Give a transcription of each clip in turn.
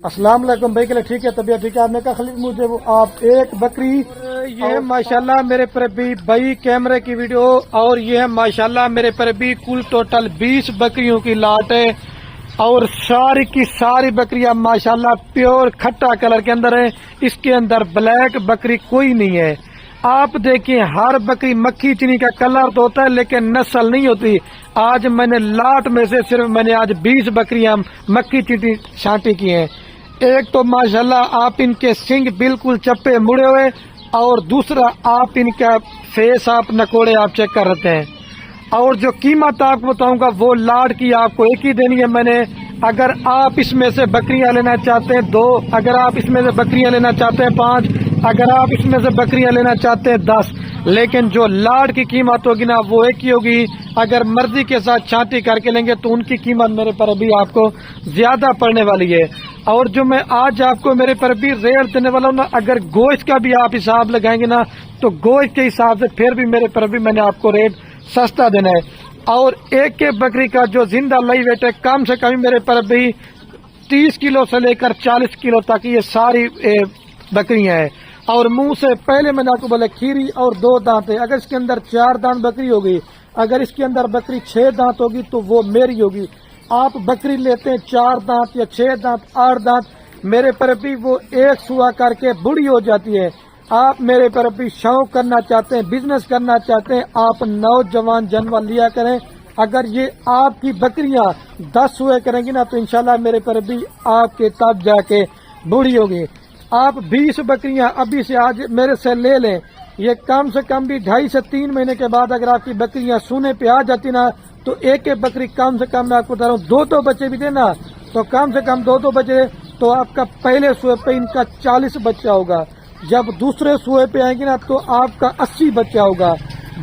السلام علیکم بھائی کے لیے ٹھیک ہے، طبیعت ٹھیک ہے؟ آپ نے کہا خالد مجھے آپ ایک بکری، یہ ماشاءاللہ میرے پر بھی بھائی کیمرے کی ویڈیو، اور یہ ہے ماشاءاللہ میرے پر بھی کل ٹوٹل 20 بکریوں کی لاٹ ہے، اور ساری کی ساری بکریاں ماشاءاللہ پیور کھٹا کلر کے اندر ہے، اس کے اندر بلیک بکری کوئی نہیں ہے۔ آپ دیکھیں ہر بکری مکھی چینی کا کلر تو ہوتا ہے لیکن نسل نہیں ہوتی۔ آج میں نے لاٹ میں سے صرف میں نے آج 20 بکریاں مکھی چینی چھانٹی کی ہیں۔ ایک تو ماشاءاللہ آپ ان کے سنگ بالکل چپے مڑے ہوئے، اور دوسرا آپ ان کا فیس آپ نکوڑے آپ چیک کر رہتے ہیں۔ اور جو قیمت آپ کو بتاؤں گا وہ لاٹ کی آپ کو ایک ہی دینی ہے میں نے۔ اگر آپ اس میں سے بکریاں لینا چاہتے ہیں 2، اگر آپ اس میں سے بکریاں لینا چاہتے ہیں 5، اگر آپ اس میں سے بکریاں لینا چاہتے ہیں 10، لیکن جو لاٹ کی قیمت ہوگی نا وہ ایک ہی ہوگی۔ اگر مرضی کے ساتھ چھانٹی کر کے لیں گے تو ان کی قیمت میرے پر ابھی آپ کو زیادہ پڑنے والی ہے۔ اور جو میں آج آپ کو میرے پر بھی ریٹ دینے والا ہوں نا، اگر گوشت کا بھی آپ حساب لگائیں گے نا تو گوشت کے حساب سے پھر بھی میرے پر بھی میں نے آپ کو ریٹ سستا دینا ہے۔ اور ایک بکری کا جو زندہ لائی ویٹ ہے کم سے کم میرے پر بھی 30 کلو سے لے کر 40 کلو تک یہ ساری بکریاں ہیں۔ اور منہ سے پہلے میں نے آپ کو بولا کھیری اور 2 دانت ہے۔ اگر اس کے اندر 4 دانت بکری ہوگی، اگر اس کے اندر بکری 6 دانت ہوگی تو وہ میری ہوگی۔ آپ بکری لیتے ہیں 4 دانت یا 6 دانت 8 دانت، میرے پر بھی وہ ایک سوا کر کے بڑی ہو جاتی ہے۔ آپ میرے پر بھی شوق کرنا چاہتے ہیں، بزنس کرنا چاہتے ہیں، آپ نوجوان جانور لیا کریں۔ اگر یہ آپ کی بکریاں 10 ہوئے کریں گی نا تو انشاءاللہ میرے پر بھی آپ کے تب جا کے بڑی ہوگی۔ آپ 20 بکریاں ابھی سے آج میرے سے لے لیں، یہ کم سے کم بھی 2.5 سے 3 مہینے کے بعد اگر آپ کی بکریاں سونے پہ آ جاتی نا تو ایک بکری کم سے کم میں آپ کو بتا رہا ہوں 2 بچے بھی دینا تو کم سے کم 2 بچے، تو آپ کا پہلے سوئے پہ ان کا 40 بچہ ہوگا، جب دوسرے سوئے پہ آئیں گے نا تو آپ کا 80 بچہ ہوگا۔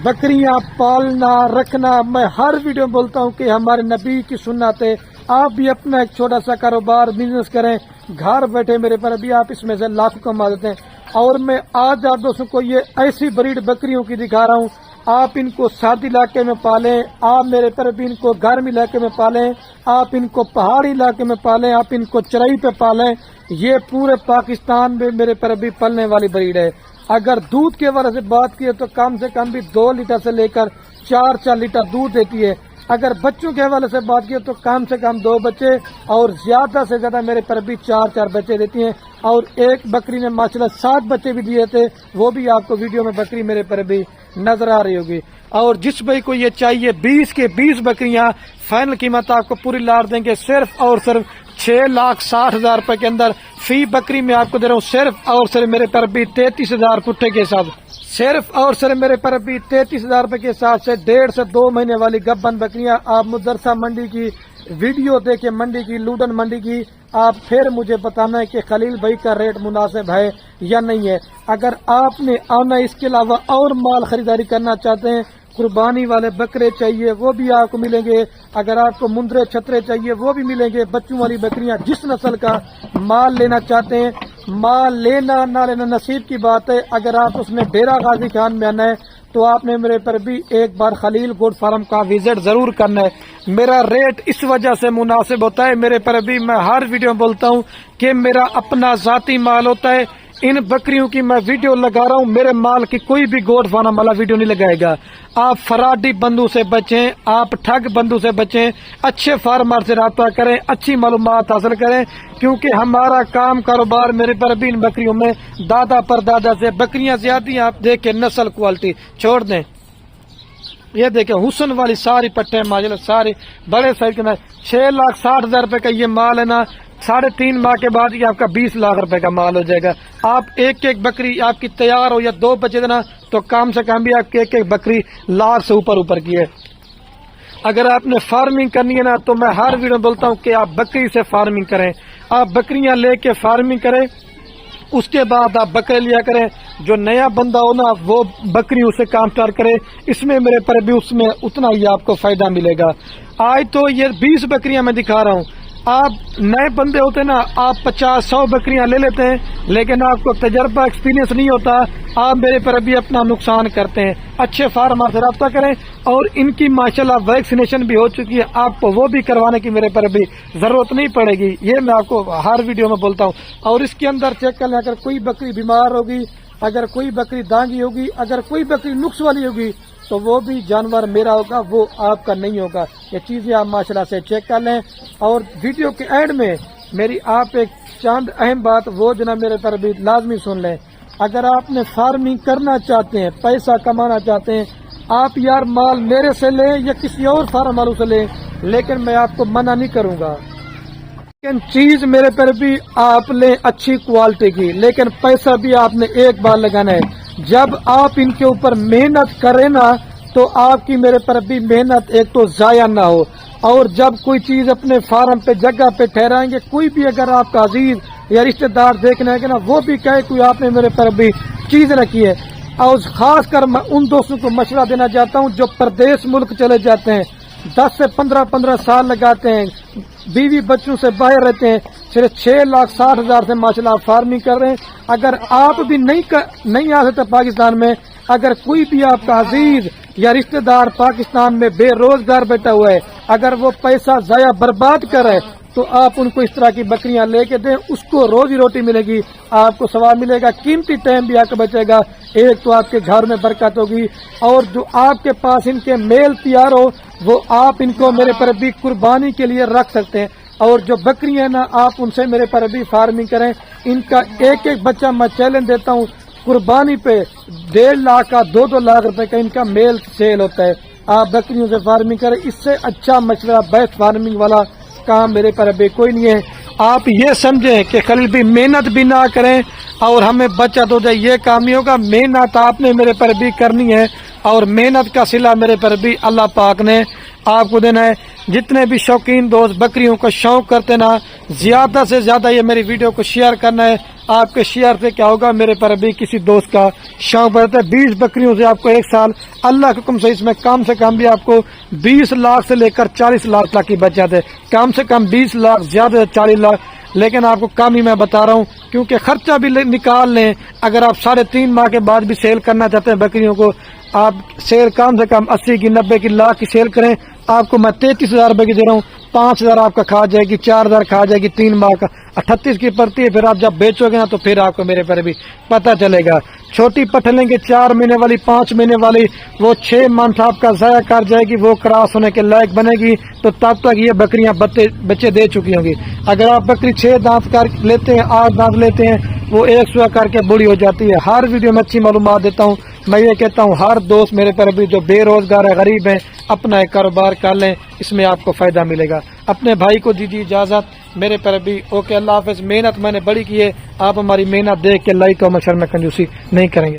بکریاں پالنا رکھنا میں ہر ویڈیو میں بولتا ہوں کہ ہمارے نبی کی سنت ہے۔ آپ بھی اپنا ایک چھوٹا سا کاروبار بزنس کریں، گھر بیٹھے میرے پر ابھی آپ اس میں سے لاکھ کما دیتے ہیں۔ اور میں آج آپ دوستوں کو یہ ایسی بریڈ بکریوں کی دکھا رہا ہوں، آپ ان کو سردی علاقے میں پالیں، آپ میرے پر بھی ان کو گرم علاقے میں پالیں، آپ ان کو پہاڑی علاقے میں پالیں، آپ ان کو چرائی پہ پالیں، یہ پورے پاکستان میں میرے پر بھی پلنے والی بریڈ ہے۔ اگر دودھ کے حوالے سے بات کی تو کم سے کم بھی 2 لیٹر سے لے کر 4 لیٹر دودھ دیتی ہے۔ اگر بچوں کے حوالے سے بات کی تو کم سے کم 2 بچے اور زیادہ سے زیادہ میرے پر بھی 4 بچے دیتی ہیں۔ اور ایک بکری نے ماشاءاللہ 7 بچے بھی دیے تھے، وہ بھی آپ کو ویڈیو میں بکری میرے پر بھی نظر آ رہی ہوگی۔ اور جس بھائی کو یہ چاہیے 20 کے 20 بکریاں، فائنل قیمت آپ کو پوری لاٹ دیں گے صرف اور صرف 6,60,000 روپے کے اندر۔ فی بکری میں آپ کو دے رہا ہوں صرف اور صرف میرے پر بھی 33,000 پٹھے کے حساب، صرف اور صرف میرے پر بھی 33,000 روپے کے حساب سے 1.5 سے 2 مہینے والی گبن بکریاں۔ آپ مدرسہ منڈی کی ویڈیو دیکھیں، منڈی کی لوڈن منڈی کی، آپ پھر مجھے بتانا ہے کہ خلیل بھائی کا ریٹ مناسب ہے یا نہیں ہے۔ اگر آپ نے آنا اس کے علاوہ اور مال خریداری کرنا چاہتے ہیں، قربانی والے بکرے چاہیے وہ بھی آپ کو ملیں گے، اگر آپ کو مندرے چھترے چاہیے وہ بھی ملیں گے، بچوں والی بکریاں، جس نسل کا مال لینا چاہتے ہیں، مال لینا نہ لینا نصیب کی بات ہے۔ اگر آپ اس میں ڈیرہ غازی خان میں آنا ہے تو آپ نے میرے پر بھی ایک بار خلیل گوڈ فارم کا وزٹ ضرور کرنا ہے۔ میرا ریٹ اس وجہ سے مناسب ہوتا ہے، میرے پر بھی میں ہر ویڈیو میں بولتا ہوں کہ میرا اپنا ذاتی مال ہوتا ہے۔ ان بکریوں کی میں ویڈیو لگا رہا ہوں، میرے مال کی کوئی بھی گوڈ فارم والا ویڈیو نہیں لگائے گا۔ آپ فراڈی بندوں سے بچیں، آپ ٹھگ بندوں سے بچیں، اچھے فارمر سے رابطہ کریں، اچھی معلومات حاصل کریں، کیونکہ ہمارا کام کاروبار میرے پر بھی ان بکریوں میں دادا پر دادا سے بکریاں زیادہ ہیں۔ آپ دیکھیں نسل کوالٹی چھوڑ دیں، یہ دیکھیں حسن والی ساری پٹھے ماشاءاللہ ساری بڑے سائز کے اندر 6,60,000 روپے کا یہ مال ہے نا، 3.5 ماہ کے بعد یہ آپ کا 20 لاکھ روپے کا مال ہو جائے گا۔ آپ ایک بکری آپ کی تیار ہو یا 2 بچے دینا تو کم سے کم بھی آپ کی ایک بکری لاکھ سے اوپر کی ہے۔ اگر آپ نے فارمنگ کرنی ہے نا تو میں ہر ویڈیو میں بولتا ہوں کہ آپ بکری سے فارمنگ کریں، آپ بکریاں لے کے فارمنگ کریں، اس کے بعد آپ بکرے لیا کریں۔ جو نیا بندہ ہو نا وہ بکریوں سے کام اسٹارٹ کرے، اس میں میرے پر بھی اس میں اتنا ہی آپ کو فائدہ ملے گا۔ آج تو یہ 20 بکریاں میں دکھا رہا ہوں، آپ نئے بندے ہوتے ہیں نا، آپ 50-100 بکریاں لے لیتے ہیں، لیکن آپ کو تجربہ ایکسپیرینس نہیں ہوتا، آپ میرے پر بھی اپنا نقصان کرتے ہیں۔ اچھے فارمر سے رابطہ کریں، اور ان کی ماشاءاللہ ویکسینیشن بھی ہو چکی ہے، آپ کو وہ بھی کروانے کی میرے پر بھی ضرورت نہیں پڑے گی، یہ میں آپ کو ہر ویڈیو میں بولتا ہوں۔ اور اس کے اندر چیک کر لیں، اگر کوئی بکری بیمار ہوگی، اگر کوئی بکری دانگی ہوگی، اگر کوئی بکری نقص والی ہوگی، تو وہ بھی جانور میرا ہوگا، وہ آپ کا نہیں ہوگا۔ یہ چیزیں آپ ماشاءاللہ سے چیک کر لیں۔ اور ویڈیو کے اینڈ میں میری آپ ایک چند اہم بات وہ جناب میرے پر بھی لازمی سن لیں۔ اگر آپ نے فارمنگ کرنا چاہتے ہیں، پیسہ کمانا چاہتے ہیں، آپ یار مال میرے سے لیں یا کسی اور فارم والوں سے لیں، لیکن میں آپ کو منع نہیں کروں گا، لیکن چیز میرے پر بھی آپ لیں اچھی کوالٹی کی، لیکن پیسہ بھی آپ نے ایک بار لگانا ہے۔ جب آپ ان کے اوپر محنت کریں نا، تو آپ کی میرے پر بھی محنت ایک تو ضائع نہ ہو، اور جب کوئی چیز اپنے فارم پہ جگہ پہ ٹھہرائیں گے، کوئی بھی اگر آپ کا عزیز یا رشتہ دار دیکھنے آئے گا نا، وہ بھی کہے کوئی آپ نے میرے پر بھی چیز رکھی ہے۔ اور خاص کر میں ان دوستوں کو مشورہ دینا چاہتا ہوں جو پردیس ملک چلے جاتے ہیں، 10 سے 15 سال لگاتے ہیں، بیوی بچوں سے باہر رہتے ہیں، صرف 6,60,000 سے ماشاءاللہ فارمنگ کر رہے ہیں۔ اگر آپ بھی نہیں آ سکتے پاکستان میں، اگر کوئی بھی آپ کا عزیز یا رشتہ دار پاکستان میں بے روزگار بیٹھا ہوا ہے، اگر وہ پیسہ ضائع برباد کرے، تو آپ ان کو اس طرح کی بکریاں لے کے دیں، اس کو روزی روٹی ملے گی، آپ کو ثواب ملے گا، قیمتی ٹائم بھی آپ کا بچے گا، ایک تو آپ کے گھر میں برکت ہوگی، اور جو آپ کے پاس ان کے میل تیار ہو، وہ آپ ان کو میرے پر بھی قربانی کے لیے رکھ سکتے ہیں۔ اور جو بکریاں ہیں نا، آپ ان سے میرے پر بھی فارمنگ کریں، ان کا ایک بچہ میں چیلنج دیتا ہوں، قربانی پہ 1.5 لاکھ کا 2-2 لاکھ روپے کا ان کا میل سیل ہوتا ہے۔ آپ بکریوں سے فارمنگ کریں، اس سے اچھا مشورہ بیسٹ فارمنگ والا کام میرے پر ابھی کوئی نہیں ہے۔ آپ یہ سمجھیں کہ خلیل بھی محنت بھی نہ کریں اور ہمیں بچت ہو جائے، یہ کام نہیں ہوگا۔ محنت آپ نے میرے پر بھی کرنی ہے، اور محنت کا صلہ میرے پر بھی اللہ پاک نے آپ کو دینا ہے۔ جتنے بھی شوقین دوست بکریوں کا شوق کرتے نا، زیادہ سے زیادہ یہ میری ویڈیو کو شیئر کرنا ہے۔ آپ کے شیئر سے کیا ہوگا، میرے پر بھی کسی دوست کا شوق بڑھتا ہے۔ 20 بکریوں سے آپ کو ایک سال اللہ کے حکم سے اس میں کم سے کم بھی آپ کو 20 لاکھ سے لے کر 40 لاکھ تک کی بچت ہے۔ کم سے کم 20 لاکھ، زیادہ سے 40 لاکھ، لیکن آپ کو کم ہی میں بتا رہا ہوں، کیونکہ خرچہ بھی نکال لیں۔ اگر آپ 3.5 ماہ کے بعد بھی سیل کرنا چاہتے ہیں بکریوں کو، آپ سیل کم سے کم 80 کی 90 کی لاکھ کی سیل کریں، آپ کو میں 33,000 روپے کی دے رہا ہوں، 5,000 آپ کا کھا جائے گی، 4,000 کھا جائے گی، 3 ماہ کا 38 کی پڑتی ہے۔ پھر آپ جب بیچو گے نا، تو پھر آپ کو میرے پر بھی پتہ چلے گا۔ چھوٹی پٹھ لیں گے 4 مہینے والی، 5 مہینے والی، وہ 6 منتھ آپ کا ضائع کر جائے گی، وہ کراس ہونے کے لائق بنے گی، تو تب تک یہ بکریاں بچے دے چکی ہوں گی۔ اگر آپ بکری 6 دانت کر لیتے ہیں، 8 دانت لیتے ہیں، وہ 1 سوا کر کے بڑی ہو جاتی ہے۔ ہر ویڈیو میں اچھی معلومات دیتا ہوں۔ میں یہ کہتا ہوں، ہر دوست میرے پر بھی جو بے روزگار ہے، غریب ہیں، اپنا ایک کاروبار کر لیں، اس میں آپ کو فائدہ ملے گا۔ اپنے بھائی کو دیجیے اجازت، میرے پر بھی اوکے، اللہ حافظ۔ محنت میں نے بڑی کی ہے، آپ ہماری محنت دیکھ کے لائک اور مشر میں کنجوسی نہیں کریں گے۔